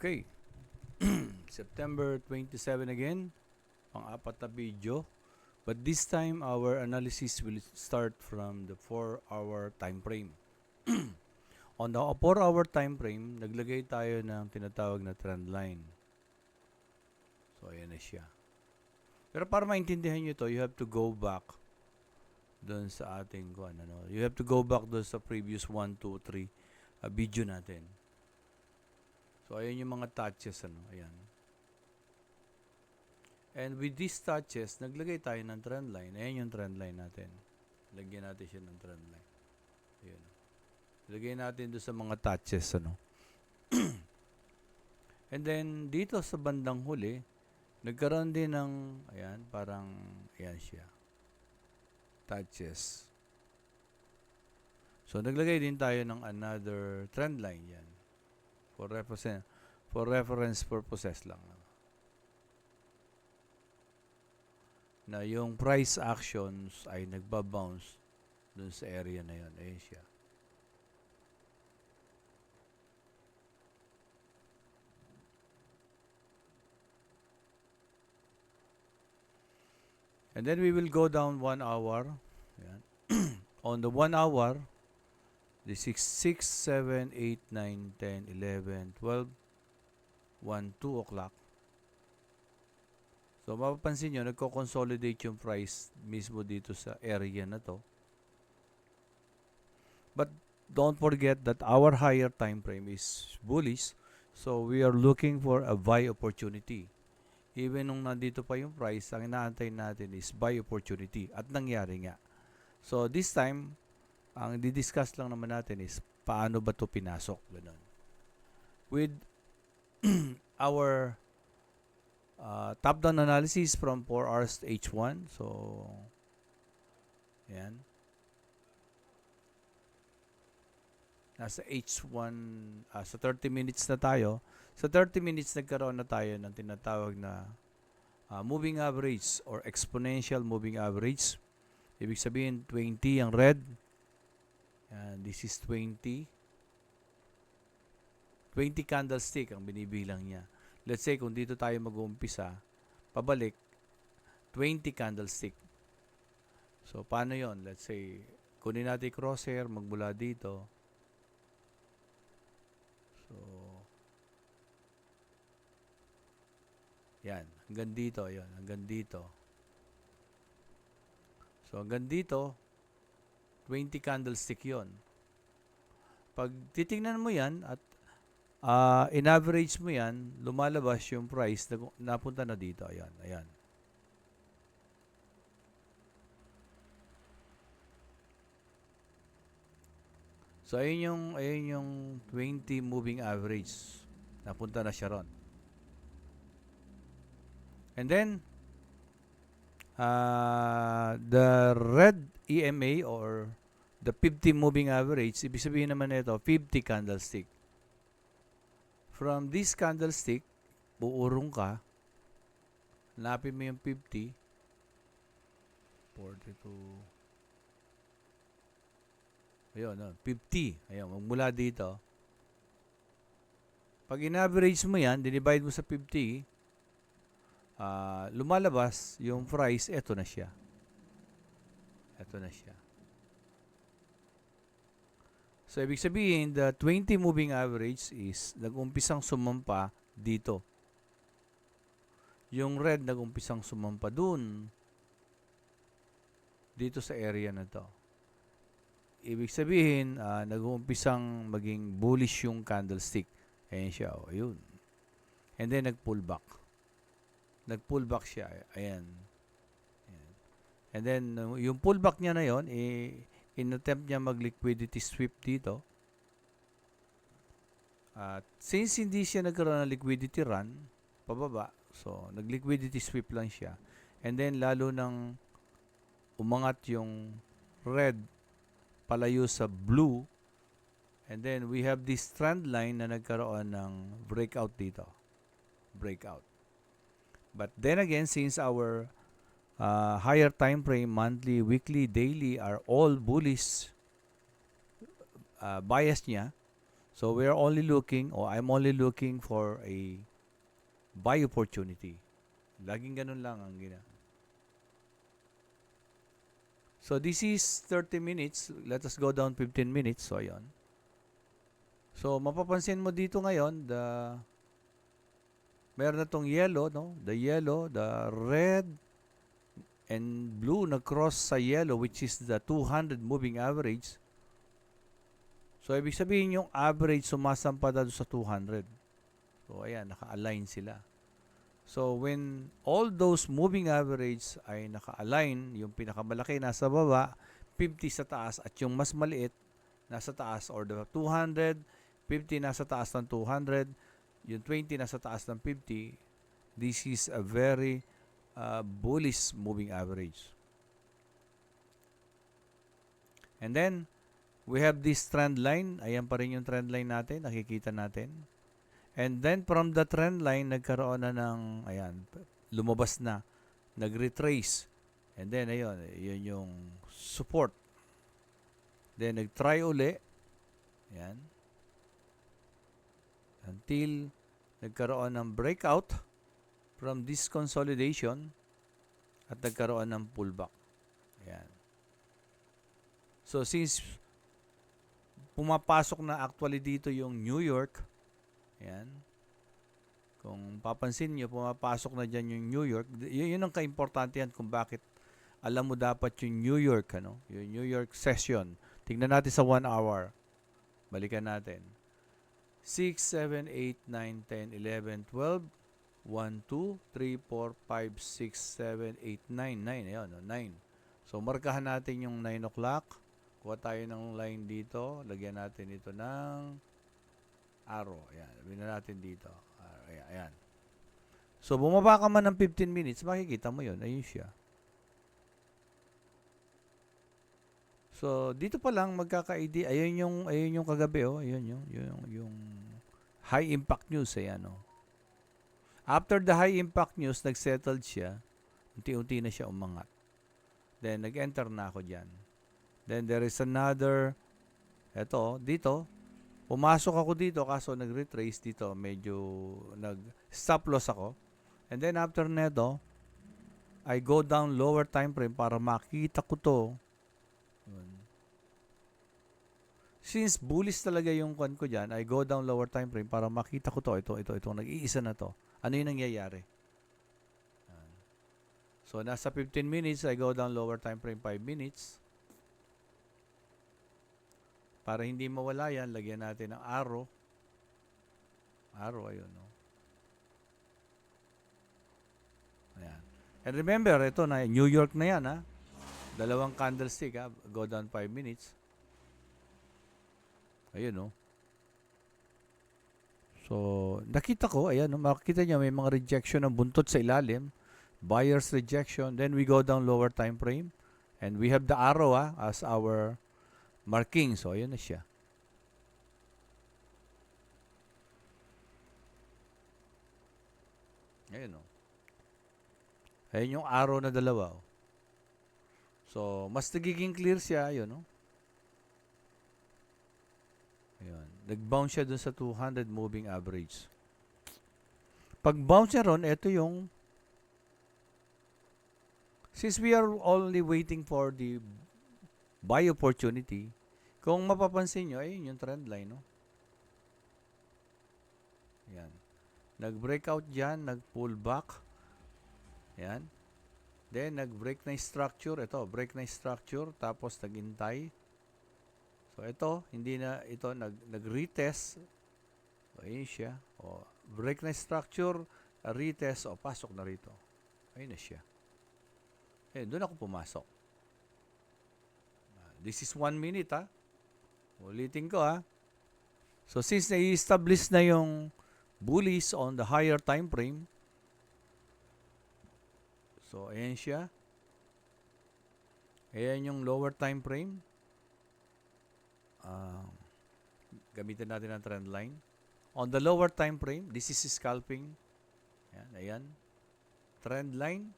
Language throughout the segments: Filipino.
Okay. September 27 again, pang-apat na video. But this time, our analysis will start from the 4-hour time frame. On the 4-hour time frame, naglagay tayo ng tinatawag na trend line. So, ayan na siya. Pero para maintindihan nyo to, you have to go back doon sa ating you have to go back doon sa previous 1, 2, 3 video natin. So, ayan yung mga touches, ayan. And with these touches, naglagay tayo ng trend line. Ayan yung trend line natin. Lagyan natin siya ng trend line. Ayan. Lagyan natin doon sa mga touches, And then, dito sa bandang huli, nagkaroon din ng, ayan, parang, ayan siya. Touches. So, naglagay din tayo ng another trend line yan. For reference purposes lang. Na yung price actions ay nagbabounce dun sa area na yun. Ayan siya. And then we will go down 1 hour. Ayan. On the 1 hour, the 6, 7, 8, 9, 10, 11, 12, 1, 2 o'clock. So, mapapansin nyo, nagko-consolidate yung price mismo dito sa area na to. But don't forget that our higher time frame is bullish. So, we are looking for a buy opportunity. Even nung nandito pa yung price, ang inaantay natin is buy opportunity. At nangyari nga. So, this time, ang didiscuss lang naman natin is paano ba to pinasok. Ganun. With our top-down analysis from 4 hours to H1. So, yan. Nasa H1, sa 30 minutes na tayo. Sa 30 minutes, nagkaroon na tayo ng tinatawag na moving average or exponential moving average. Ibig sabihin, 20 ang red. Yan, this is 20. 20 candlestick ang binibilang niya. Let's say, kung dito tayo mag-uumpisa, pabalik, 20 candlestick. So, paano yon? Let's say, kunin natin crosshair, magmula dito. So, yan. Hanggang dito, yon. Hanggang dito. So, hanggang dito, 20 candlestick yon. Pag titingnan mo yan, at in-average mo yan, lumalabas yung price na napunta na dito. Ayan, ayan. So, ayun yung 20 moving average. Napunta na siya ron. And then, the red EMA or the 50 moving average, ibig sabihin naman ito, 50 candlestick. From this candlestick, buurong ka, hanapin mo yung 50, 42, ayun, 50. Ayun, magmula dito. Pag in-average mo yan, dinivide mo sa 50, lumalabas yung price, eto na siya. Eto na siya. So, ibig sabihin, the 20 moving average is nag-umpisang sumampa dito. Yung red nag-umpisang sumampa dun. Dito sa area na to. Ibig sabihin, nag-umpisang maging bullish yung candlestick. Ayan siya. O, yun. And then, nag-pull back. Nag-pull back siya. Ayan. Ayan. And then, yung pullback niya na yun, in-attempt niya mag-liquidity sweep dito. At since hindi siya nagkaroon ng liquidity run, pababa, so nag-liquidity sweep lang siya. And then lalo nang umangat yung red palayo sa blue. And then we have this trend line na nagkaroon ng breakout dito. Breakout. But then again, since our higher time frame, monthly, weekly, daily are all bullish bias niya. So we are only looking, or I'm only looking for a buy opportunity. Laging ganun lang ang gina. So this is 30 minutes. Let us go down 15 minutes. So ayun. So mapapansin mo dito ngayon, meron na tong yellow, no? The yellow, the red, and blue nag-cross sa yellow, which is the 200 moving average. So ibig sabihin yung average sumasampa na doon sa 200. So ayan, naka-align sila. So when all those moving average ay naka-align, yung pinakamalaki nasa baba, 50 sa taas, at yung mas maliit nasa taas, or the 200, 50 nasa taas ng 200, yung 20 nasa taas ng 50, this is a very bullish moving average. And then, we have this trend line. Ayan pa rin yung trend line natin. Nakikita natin. And then, from the trend line, nagkaroon na ng, ayan, lumabas na. Nag-retrace. And then, ayun, yun yung support. Then, nag-try uli. Ayan. Until nagkaroon ng breakout from this consolidation at nagkaroon ng pullback. Ayan. So, since pumapasok na actually dito yung New York, ayan, kung papansin nyo, pumapasok na dyan yung New York, yun ang kaimportante yan kung bakit alam mo dapat yung New York, ano? Yung New York session. Tingnan natin sa 1 hour. Balikan natin. 6, 7, 8, 9, 10, 11, 12, 1, 2, 3, 4, 5, 6, 7, 8, 9. 9, ayun, 9. So, markahan natin yung 9 o'clock. Kuha tayo ng line dito. Lagyan natin ito ng arrow. Ayan. Lagyan natin dito. Ayan. So, bumaba ka man ng 15 minutes, makikita mo yun. Ayun siya. So, dito pa lang magkaka-ID. Ayun yung kagabi, oh. Ayun yung high impact news, ayan, oh. After the high impact news, nagsettled siya. Unti-unti na siya umangat. Then, nag-enter na ako dyan. Then, there is another, eto, dito, pumasok ako dito, kaso nag-retrace dito, medyo nag-stop loss ako. And then, after neto, I go down lower time frame para makita ko to. Since bullish talaga yung kwan ko dyan, I go down lower time frame para makita ko to. Ito, nag-iisa na to. Ano yung nangyayari? So, nasa 15 minutes, I go down lower time frame 5 minutes. Para hindi mawala yan, lagyan natin ng arrow. Arrow, ayun, no? Ayan. And remember, ito na, New York na yan, ha? Dalawang candlestick, ha? Go down 5 minutes. Ayun, no? So, nakita ko, ayan, no? Makikita nyo, may mga rejection ng buntot sa ilalim. Buyer's rejection. Then we go down lower time frame. And we have the arrow, as our marking. So, ayun na siya. Ayun, no? Ayun yung arrow na dalawa, oh. So, mas nagiging clear siya, ayun, no? Ayun. Nag-bounce siya dun sa 200 moving average. Pag bounce niya ron, ito yung, since we are only waiting for the buy opportunity, kung mapapansin nyo, ayun yung trend line, no? Ayan. Nag-breakout dyan, nag-pull back. Ayan. Then, nag-break na yung structure. Ito, break na yung structure. Tapos, nag-intay. So, ito, hindi na, ito, nag-retest. So, ayun siya. O, break na yung structure, retest. O, pasok na rito. Ayun na siya. Ayun, doon ako pumasok. This is 1 minute, ha. Ulitin ko, ha. So, since na-establish na yung bullish on the higher time frame, so, ayan siya. Ayan yung lower time frame. Gamitin natin ang trend line. On the lower time frame, this is scalping. Ayan, ayan. Trend line.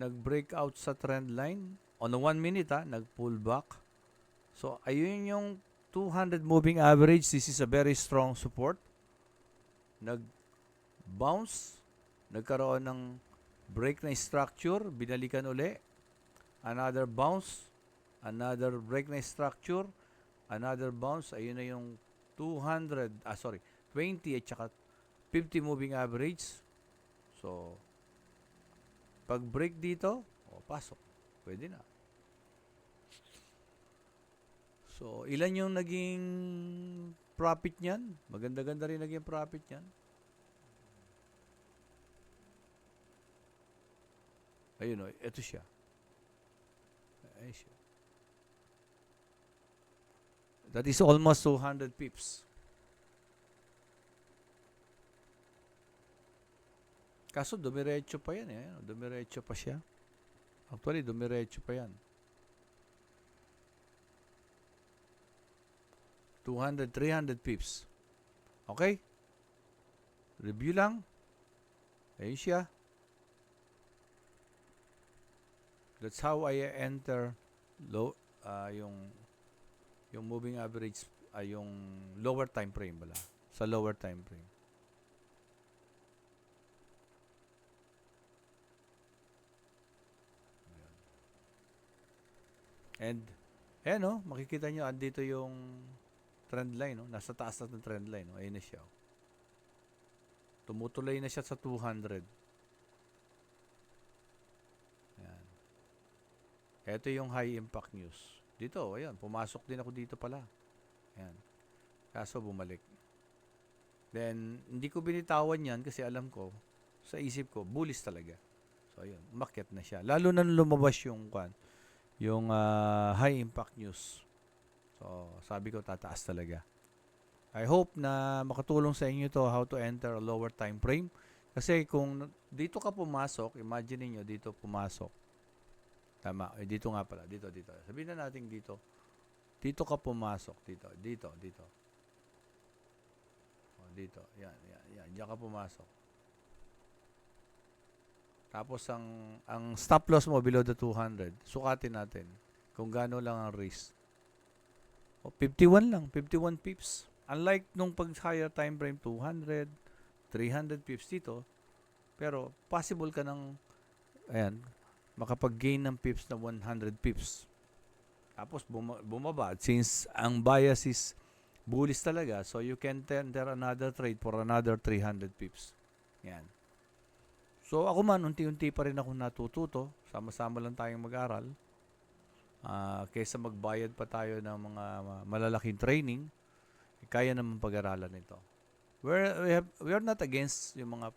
Nag-break out sa trend line. On the 1 minute, nag-pull back. So, ayun yung 200 moving average. This is a very strong support. Nag-bounce. Nagkaroon ng break na structure. Binalikan uli. Another bounce. Another break na structure. Another bounce. Ayun na yung 20 at saka 50 moving average. So, pag break dito, pasok. Pwede na. So, ilan yung naging profit niyan? Maganda-ganda rin naging profit niyan. Ayun o, ito siya. Ayun siya. That is almost 200 pips. Kaso dumiretso pa yan eh. Dumiretso pa siya. Actually, dumiretso pa yan. 200, 300 pips. Okay? Review lang. Ayun siya. That's how I enter yung moving average yung lower time frame pala. Sa lower time frame. And makikita nyo andito yung trend line, no? Nasa taas na ng trend line, no? Ayun na siya. Tumutuloy na siya sa 200. Ayan. Ito yung high impact news. Dito, ayan, pumasok din ako dito pala. Ayan. Kaso bumalik. Then, hindi ko binitawan yan kasi alam ko, sa isip ko, bullish talaga. So, ayun, umakyat na siya. Lalo na lumabas yung high impact news. So, sabi ko tataas talaga. I hope na makatulong sa inyo to how to enter a lower time frame. Kasi kung dito ka pumasok, imagine niyo dito pumasok. Tama, dito nga pala, dito. Sabihin na natin dito. Dito ka pumasok, dito. Dito, yan. Diyan ka pumasok. Tapos ang stop loss mo below the 200, sukatin natin kung gaano lang ang risk. 51 lang, 51 pips. Unlike nung pag higher time frame 200, 300 pips dito, pero possible ka ng makapag-gain ng pips na 100 pips. Tapos bumaba since ang bias is bullish talaga, so you can enter another trade for another 300 pips. Yan. So ako man, unti-unti pa rin ako natututo. Sama-sama lang tayong mag-aral. Kaysa magbayad pa tayo ng mga malalaking training, kaya naman pag-aralan ito. We are not against yung mga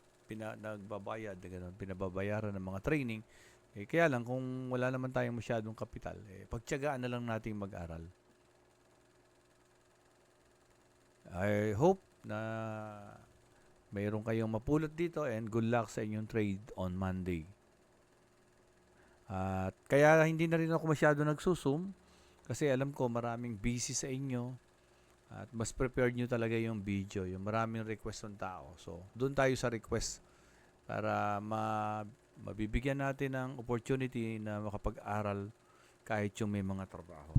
nagbabayad, pinababayaran ng mga training. Kaya lang, kung wala naman tayong masyadong kapital, pagtiyagaan na lang natin mag-aral. I hope na mayroon kayong mapulot dito and good luck sa inyong trade on Monday. At kaya hindi na rin ako masyado nagsusum kasi alam ko maraming busy sa inyo at mas prepared nyo talaga yung video, yung maraming request ng tao. So, doon tayo sa request para mabibigyan natin ng opportunity na makapag-aral kahit yung may mga trabaho.